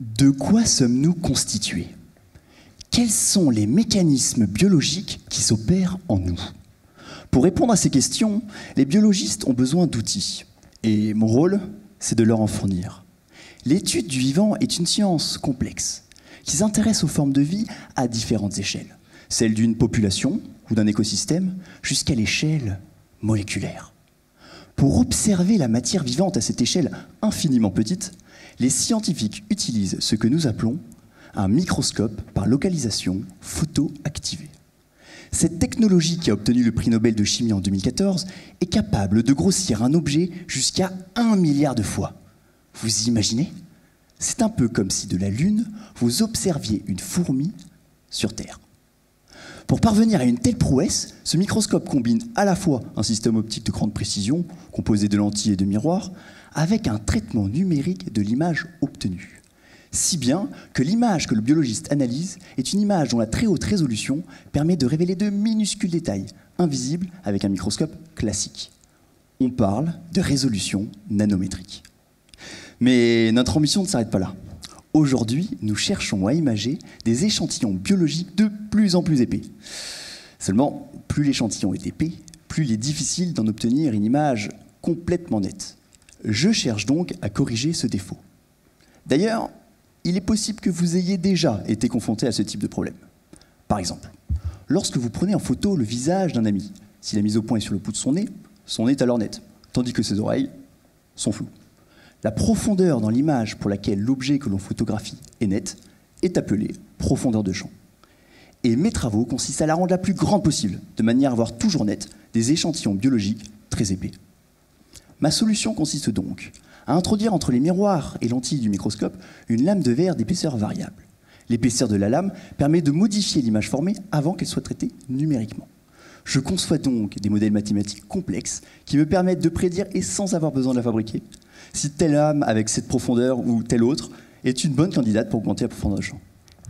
De quoi sommes-nous constitués? Quels sont les mécanismes biologiques qui s'opèrent en nous? Pour répondre à ces questions, les biologistes ont besoin d'outils. Et mon rôle, c'est de leur en fournir. L'étude du vivant est une science complexe qui s'intéresse aux formes de vie à différentes échelles. Celle d'une population ou d'un écosystème jusqu'à l'échelle moléculaire. Pour observer la matière vivante à cette échelle infiniment petite, les scientifiques utilisent ce que nous appelons un microscope par localisation photoactivée. Cette technologie qui a obtenu le prix Nobel de chimie en 2014 est capable de grossir un objet jusqu'à 1 milliard de fois. Vous imaginez? C'est un peu comme si de la Lune, vous observiez une fourmi sur Terre. Pour parvenir à une telle prouesse, ce microscope combine à la fois un système optique de grande précision, composé de lentilles et de miroirs, avec un traitement numérique de l'image obtenue. Si bien que l'image que le biologiste analyse est une image dont la très haute résolution permet de révéler de minuscules détails, invisibles avec un microscope classique. On parle de résolution nanométrique. Mais notre ambition ne s'arrête pas là. Aujourd'hui, nous cherchons à imager des échantillons biologiques de plus en plus épais. Seulement, plus l'échantillon est épais, plus il est difficile d'en obtenir une image complètement nette. Je cherche donc à corriger ce défaut. D'ailleurs, il est possible que vous ayez déjà été confronté à ce type de problème. Par exemple, lorsque vous prenez en photo le visage d'un ami, si la mise au point est sur le bout de son nez est alors net, tandis que ses oreilles sont floues. La profondeur dans l'image pour laquelle l'objet que l'on photographie est net est appelée profondeur de champ. Et mes travaux consistent à la rendre la plus grande possible, de manière à voir toujours net des échantillons biologiques très épais. Ma solution consiste donc à introduire entre les miroirs et lentilles du microscope une lame de verre d'épaisseur variable. L'épaisseur de la lame permet de modifier l'image formée avant qu'elle soit traitée numériquement. Je conçois donc des modèles mathématiques complexes qui me permettent de prédire, et sans avoir besoin de la fabriquer, si telle lame avec cette profondeur ou telle autre est une bonne candidate pour augmenter la profondeur de champ.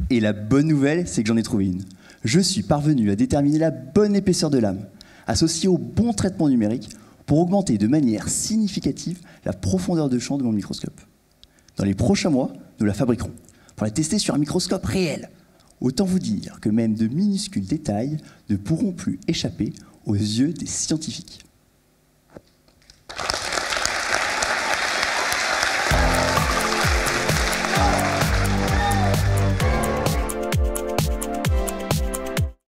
Et la bonne nouvelle, c'est que j'en ai trouvé une. Je suis parvenu à déterminer la bonne épaisseur de lame, associée au bon traitement numérique, pour augmenter de manière significative la profondeur de champ de mon microscope. Dans les prochains mois, nous la fabriquerons pour la tester sur un microscope réel. Autant vous dire que même de minuscules détails ne pourront plus échapper aux yeux des scientifiques.